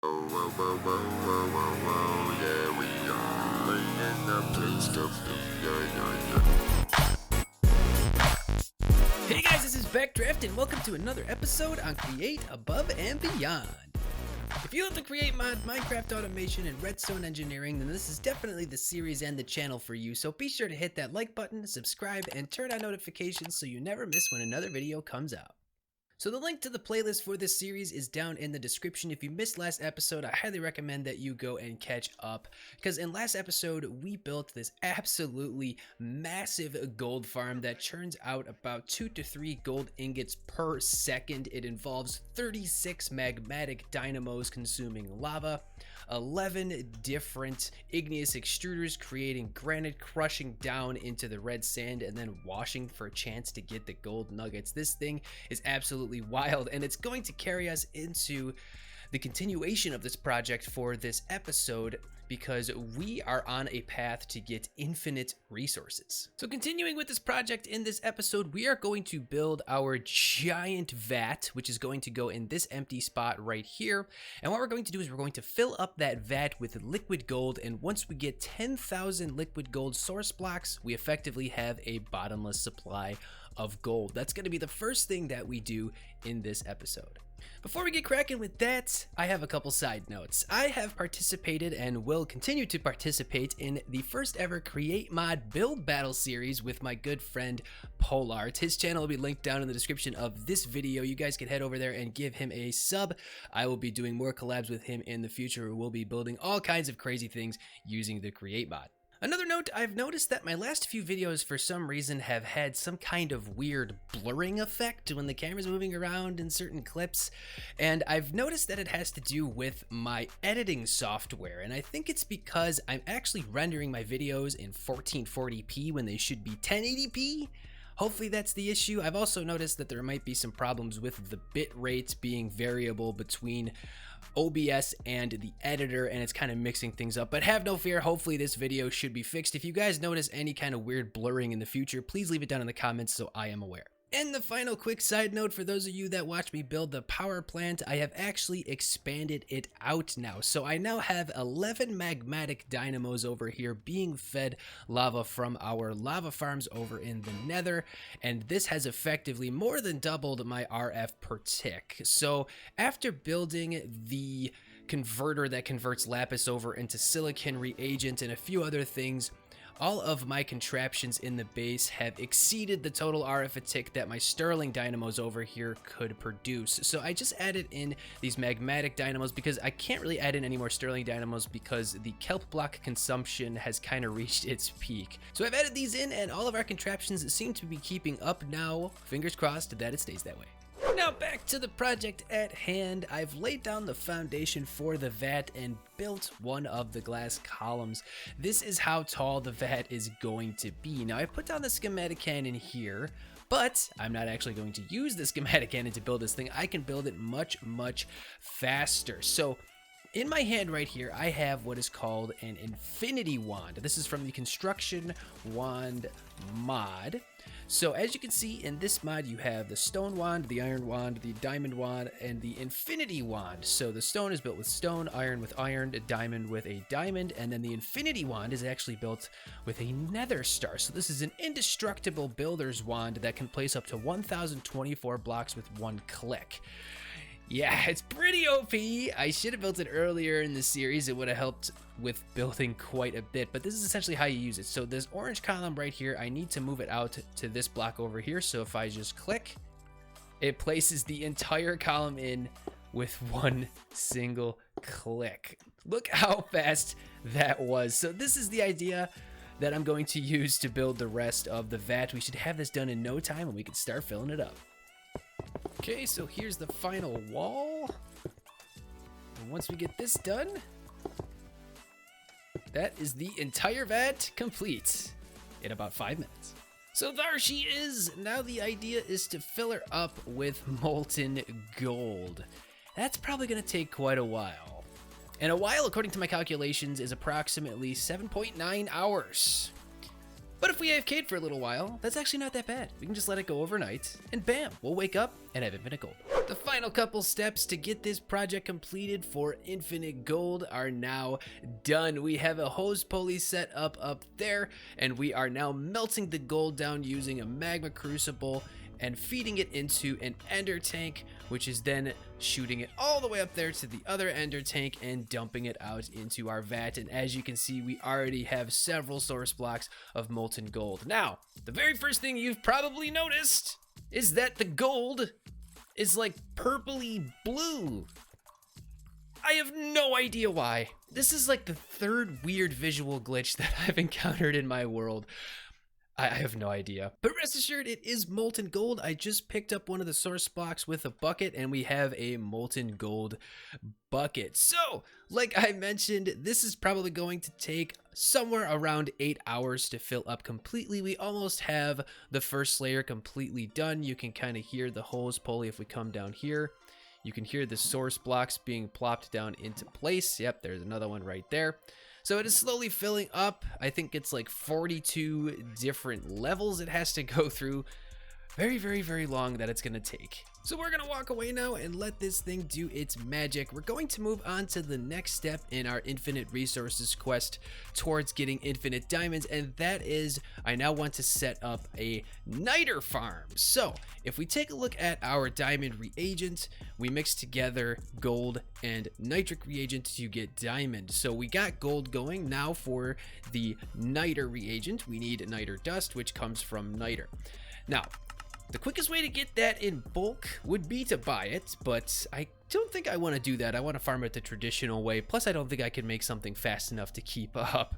Yeah, we are laying up good stuff. Yeah. Hey guys, this is Backdraft, and welcome to another episode on Create Above and Beyond. If you love to create Minecraft automation and redstone engineering, then this is definitely the series and the channel for you, so be sure to hit that like button, subscribe, and turn on notifications so you never miss when another video comes out. So the link to the playlist for this series is down in the description. If you missed last episode, I highly recommend that you go and catch up, because in last episode we built this absolutely massive gold farm that churns out about 2 to 3 gold ingots per second. It involves 36 magmatic dynamos consuming lava, 11 different igneous extruders creating granite, crushing down into the red sand and then washing for a chance to get the gold nuggets. This thing is absolutely wild, and it's going to carry us into the continuation of this project for this episode, because we are on a path to get infinite resources. So continuing with this project, in this episode we are going to build our giant vat, which is going to go in this empty spot right here. And what we're going to do is we're going to fill up that vat with liquid gold, and once we get 10,000 liquid gold source blocks, we effectively have a bottomless supply of gold. That's going to be the first thing that we do in this episode. Before we get cracking with that, I have a couple side notes. I have participated and will continue to participate in the first ever Create Mod Build Battle series with my good friend Polart. His channel will be linked down in the description of this video. You guys can head over there and give him a sub. I will be doing more collabs with him in the future. We'll be building all kinds of crazy things using the Create Mod. Another note, I've noticed that my last few videos for some reason have had some kind of weird blurring effect when the camera's moving around in certain clips, and I've noticed that it has to do with my editing software, and I think it's because I'm actually rendering my videos in 1440p when they should be 1080p. Hopefully that's the issue. I've also noticed that there might be some problems with the bit rate being variable between OBS and the editor, and it's kind of mixing things up, but have no fear. Hopefully this video should be fixed. If you guys notice any kind of weird blurring in the future, please leave it down in the comments so I am aware. And the final quick side note, for those of you that watch me build the power plant, I have actually expanded it out now. So I now have 11 magmatic dynamos over here being fed lava from our lava farms over in the nether, and this has effectively more than doubled my RF per tick. So after building the converter that converts lapis over into silicon reagent and a few other things, all of my contraptions in the base have exceeded the total RF a tick that my Sterling dynamos over here could produce. So I just added in these magmatic dynamos because I can't really add in any more Sterling dynamos because the kelp block consumption has kind of reached its peak. So I've added these in, and all of our contraptions seem to be keeping up now. Fingers crossed that it stays that way. Now back to the project at hand. I've laid down the foundation for the vat and built one of the glass columns. This is how tall the vat is going to be. Now I put down the schematic cannon here, but I'm not actually going to use the schematic cannon to build this thing. I can build it much faster. So in my hand right here, I have what is called an infinity wand. This is from the construction wand mod. So as you can see in this mod, you have the stone wand, the iron wand, the diamond wand, and the infinity wand. So the stone is built with stone, iron with iron, a diamond with a diamond, and then the infinity wand is actually built with a nether star. So this is an indestructible builder's wand that can place up to 1024 blocks with one click. Yeah, it's pretty OP. I should have built it earlier in the series. It would have helped with building quite a bit, but this is essentially how you use it. So this orange column right here, I need to move it out to this block over here. So if I just click, it places the entire column in with one single click. Look how fast that was. So this is the idea that I'm going to use to build the rest of the vat. We should have this done in no time and we can start filling it up. Okay, so here's the final wall. And once we get this done, that is the entire vat complete in about 5 minutes. So there she is. Now the idea is to fill her up with molten gold. That's probably going to take quite a while. And a while, according to my calculations, is approximately 7.9 hours. But if we AFK'd for a little while, that's actually not that bad. We can just let it go overnight, and bam, we'll wake up and have infinite gold. The final couple steps to get this project completed for infinite gold are now done. We have a hose pulley set up there, and we are now melting the gold down using a magma crucible and feeding it into an ender tank, which is then shooting it all the way up there to the other ender tank and dumping it out into our vat. And as you can see, we already have several source blocks of molten gold. Now, the very first thing you've probably noticed is that the gold is like purpley blue. I have no idea why. This is like the third weird visual glitch that I've encountered in my world. I have no idea. But rest assured, it is molten gold. I just picked up one of the source blocks with a bucket, and we have a molten gold bucket. So, like I mentioned, this is probably going to take somewhere around 8 hours to fill up completely. We almost have the first layer completely done. You can kind of hear the hose pulley if we come down here. You can hear the source blocks being plopped down into place. Yep, there's another one right there. So it is slowly filling up. I think it's like 42 different levels it has to go through. Very, very, very long that it's gonna take. So we're gonna walk away now and let this thing do its magic. We're going to move on to the next step in our infinite resources quest towards getting infinite diamonds, and that is I now want to set up a niter farm. So if we take a look at our diamond reagent, we mix together gold and nitric reagent to get diamond. So we got gold going. Now for the niter reagent, we need niter dust, which comes from niter. Now, the quickest way to get that in bulk would be to buy it, but I don't think I want to do that. I want to farm it the traditional way. Plus, I don't think I can make something fast enough to keep up.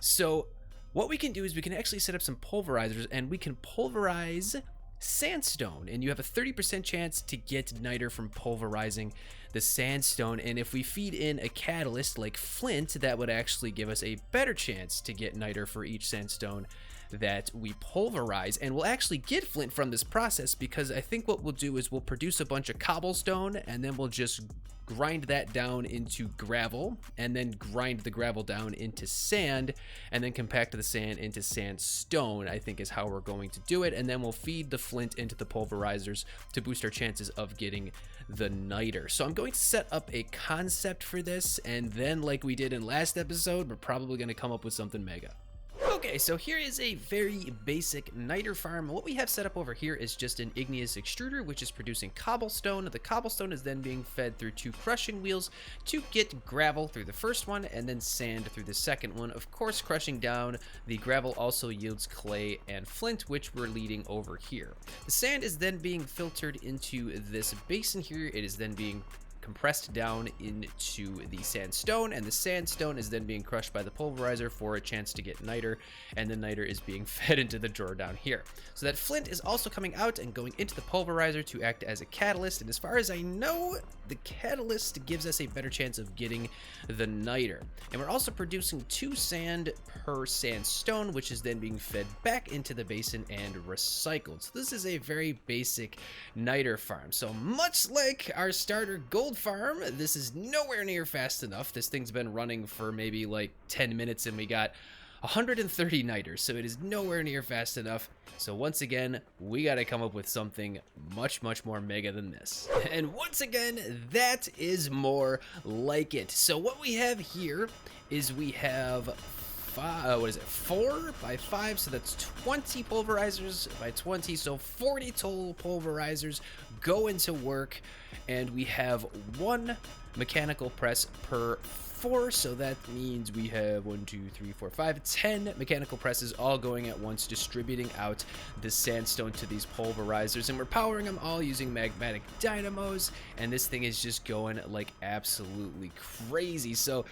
So what we can do is we can actually set up some pulverizers, and we can pulverize sandstone, and you have a 30% chance to get niter from pulverizing the sandstone. And if we feed in a catalyst like flint, that would actually give us a better chance to get niter for each sandstone that we pulverize. And we'll actually get flint from this process, because I think what we'll do is we'll produce a bunch of cobblestone, and then we'll just grind that down into gravel, and then grind the gravel down into sand, and then compact the sand into sandstone, I think is how we're going to do it. And then we'll feed the flint into the pulverizers to boost our chances of getting the niter. So I'm going to set up a concept for this, and then like we did in last episode, we're probably going to come up with something mega. Okay, so here is a very basic niter farm. What we have set up over here is just an igneous extruder, which is producing cobblestone. The cobblestone is then being fed through 2 crushing wheels to get gravel through the first one, and then sand through the second one. Of course, crushing down the gravel also yields clay and flint, which we're leading over here. The sand is then being filtered into this basin here. It is then being compressed down into the sandstone, and the sandstone is then being crushed by the pulverizer for a chance to get niter, and the niter is being fed into the drawer down here. So that flint is also coming out and going into the pulverizer to act as a catalyst, and as far as I know, the catalyst gives us a better chance of getting the niter. And we're also producing 2 sand per sandstone, which is then being fed back into the basin and recycled. So this is a very basic niter farm. So much like our starter gold farm, this is nowhere near fast enough. This thing's been running for maybe like 10 minutes, and we got 130 niters, so it is nowhere near fast enough. So once again, we got to come up with something much more mega than this. And once again, that is more like it. So what we have here is we have 4 by 5, so that's 20 pulverizers by 20, so 40 total pulverizers go into work, and we have 1 mechanical press per 4, so that means we have 1, 2, 3, 4, 5, 10 mechanical presses all going at once, distributing out the sandstone to these pulverizers, and we're powering them all using magmatic dynamos, and this thing is just going like absolutely crazy. So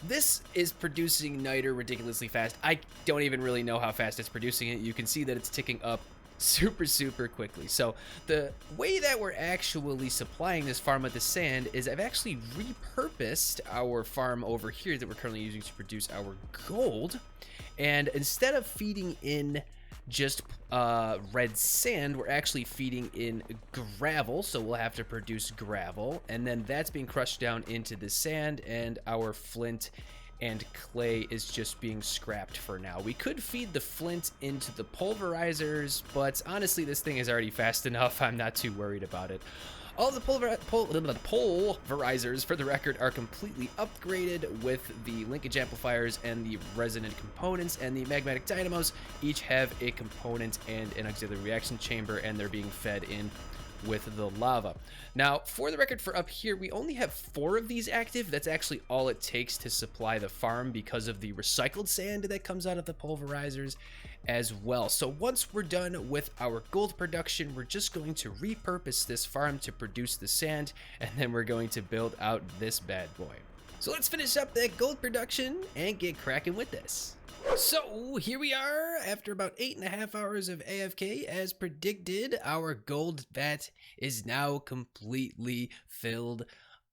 this is producing niter ridiculously fast. I don't even really know how fast it's producing it. You can see that it's ticking up super quickly. So the way that we're actually supplying this farm with the sand is I've actually repurposed our farm over here that we're currently using to produce our gold, and instead of feeding in just red sand, we're actually feeding in gravel, so we'll have to produce gravel, and then that's being crushed down into the sand, and our flint and clay is just being scrapped for now. We could feed the flint into the pulverizers, but honestly, this thing is already fast enough. I'm not too worried about it. All the pulverizers, for the record, are completely upgraded with the linkage amplifiers and the resonant components, and the magmatic dynamos each have a component and an auxiliary reaction chamber, and they're being fed in with the lava. Now, for the record, for up here, we only have 4 of these active. That's actually all it takes to supply the farm because of the recycled sand that comes out of the pulverizers as well. So once we're done with our gold production, we're just going to repurpose this farm to produce the sand, and then we're going to build out this bad boy. So let's finish up that gold production and get cracking with this. So here we are after about 8.5 hours of AFK. As predicted, our gold vat is now completely filled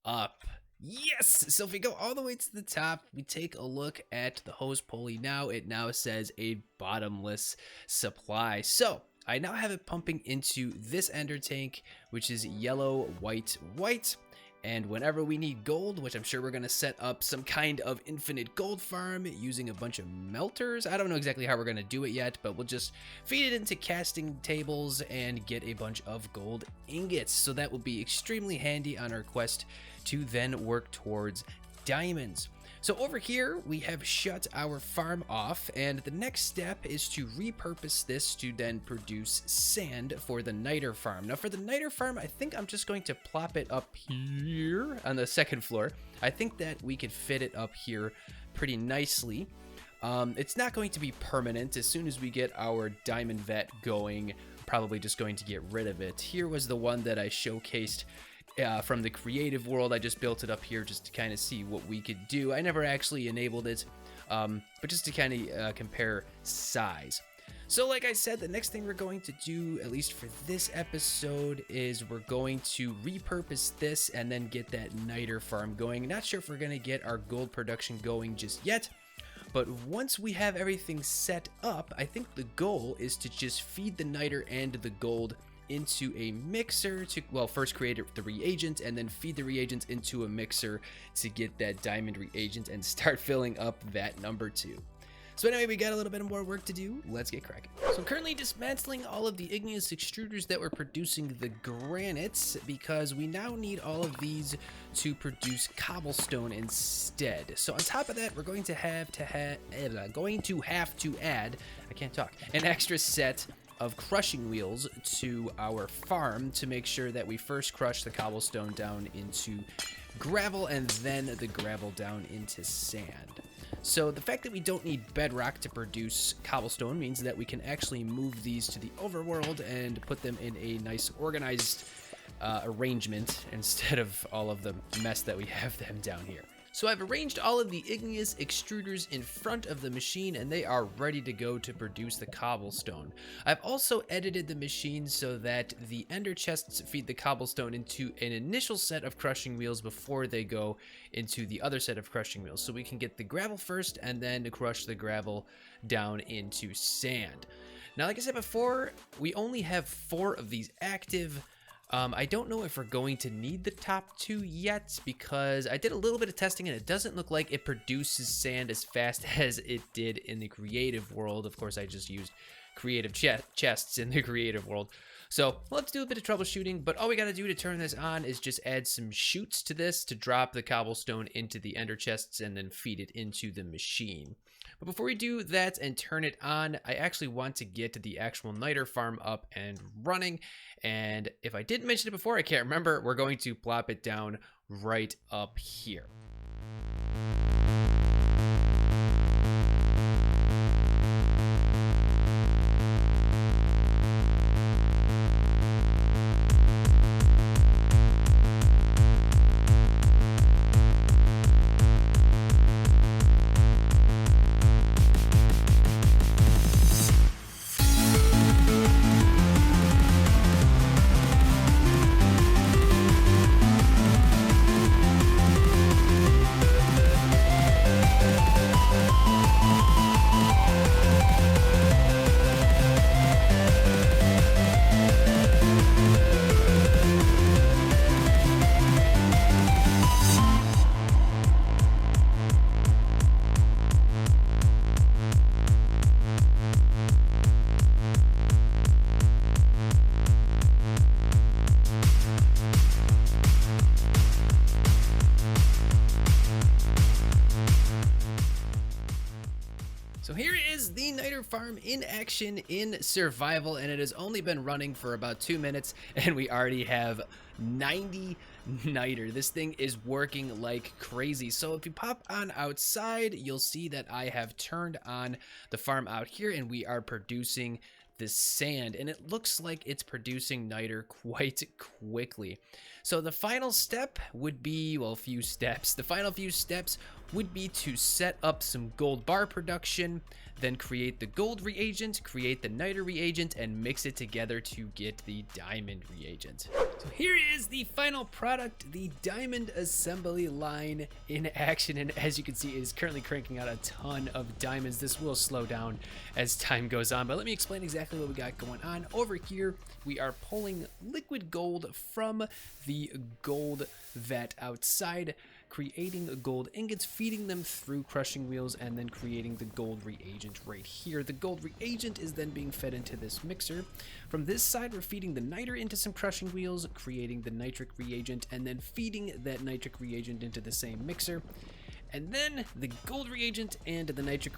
up. Yes! So if we go all the way to the top, we take a look at the hose pulley now. It now says a bottomless supply. So I now have it pumping into this ender tank, which is yellow, white, white. And whenever we need gold, which I'm sure we're going to set up some kind of infinite gold farm using a bunch of melters. I don't know exactly how we're going to do it yet, but we'll just feed it into casting tables and get a bunch of gold ingots. So that will be extremely handy on our quest to then work towards diamonds. So over here, we have shut our farm off, and the next step is to repurpose this to then produce sand for the niter farm. Now for the niter farm, I think I'm just going to plop it up here on the second floor. I think that we could fit it up here pretty nicely. It's not going to be permanent. As soon as we get our diamond vet going, probably just going to get rid of it. Here was the one that I showcased from the creative world. I just built it up here just to kind of see what we could do. I never actually enabled it, but just to kind of compare size. So like I said, the next thing we're going to do, at least for this episode, is we're going to repurpose this and then get that niter farm going. Not sure if we're going to get our gold production going just yet, but once we have everything set up, I think the goal is to just feed the niter and the gold into a mixer to, well, first create the reagent and then feed the reagents into a mixer to get that diamond reagent and start filling up that number 2. So anyway, we got a little bit more work to do. Let's get cracking. So I'm currently dismantling all of the igneous extruders that were producing the granites, because we now need all of these to produce cobblestone instead. So on top of that, we're going to have to add I can't talk, an extra set of crushing wheels to our farm to make sure that we first crush the cobblestone down into gravel and then the gravel down into sand. So the fact that we don't need bedrock to produce cobblestone means that we can actually move these to the overworld and put them in a nice organized arrangement instead of all of the mess that we have them down here. So I've arranged all of the igneous extruders in front of the machine, and they are ready to go to produce the cobblestone. I've also edited the machine so that the ender chests feed the cobblestone into an initial set of crushing wheels before they go into the other set of crushing wheels. So we can get the gravel first and then to crush the gravel down into sand. Now, like I said before, we only have 4 of these active. I don't know if we're going to need the top 2 yet, because I did a little bit of testing and it doesn't look like it produces sand as fast as it did in the creative world. Of course, I just used creative chests in the creative world. So let's do a bit of troubleshooting, but all we got to do to turn this on is just add some chutes to this to drop the cobblestone into the ender chests and then feed it into the machine. But before we do that and turn it on, I actually want to get the actual niter farm up and running. And if I didn't mention it before, I can't remember, we're going to plop it down right up here. So here is the niter farm in action in survival, and it has only been running for about 2 minutes, and we already have 90 niter. This thing is working like crazy. So if you pop on outside, you'll see that I have turned on the farm out here, and we are producing the sand, and it looks like it's producing niter quite quickly. So the final step would be, well, few steps. The final few steps would be to set up some gold bar production, then create the gold reagent, create the niter reagent, and mix it together to get the diamond reagent. So here is the final product, the diamond assembly line in action, and as you can see, it is currently cranking out a ton of diamonds. This will slow down as time goes on, but let me explain exactly what we got going on. Over here, we are pulling liquid gold from the gold vat outside, creating gold ingots, feeding them through crushing wheels, and then creating the gold reagent right here. The gold reagent is then being fed into this mixer. From this side, we're feeding the niter into some crushing wheels, creating the nitric reagent, and then feeding that nitric reagent into the same mixer. And then the gold reagent and the nitric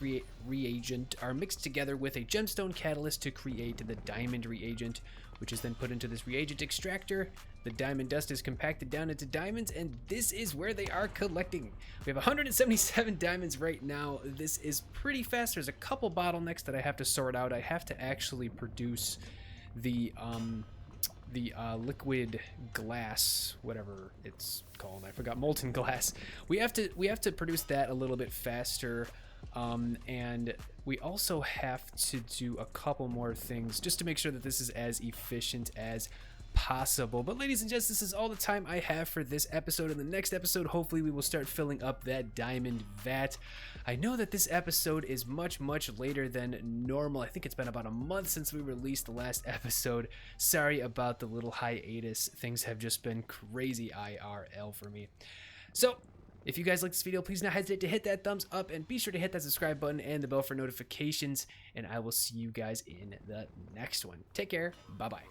reagent are mixed together with a gemstone catalyst to create the diamond reagent, which is then put into this reagent extractor. The diamond dust is compacted down into diamonds, and this is where they are collecting. We have 177 diamonds right now. This is pretty fast. There's a couple bottlenecks that I have to sort out. I have to actually produce the liquid glass, whatever it's called. I forgot, molten glass. We have to produce that a little bit faster. And we also have to do a couple more things just to make sure that this is as efficient as possible. But ladies and gents, this is all the time I have for this episode. In the next episode, hopefully we will start filling up that diamond vat. I know that this episode is much later than normal. I think it's been about a month since we released the last episode. Sorry about the little hiatus. Things have just been crazy IRL for me. So if you guys like this video, please don't hesitate to hit that thumbs up, and be sure to hit that subscribe button and the bell for notifications, and I will see you guys in the next one. Take care. Bye-bye.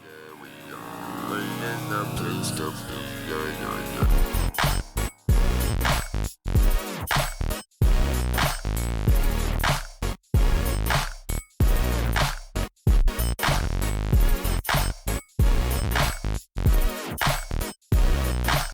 Yeah, we are in the place to be. Yeah, yeah, yeah.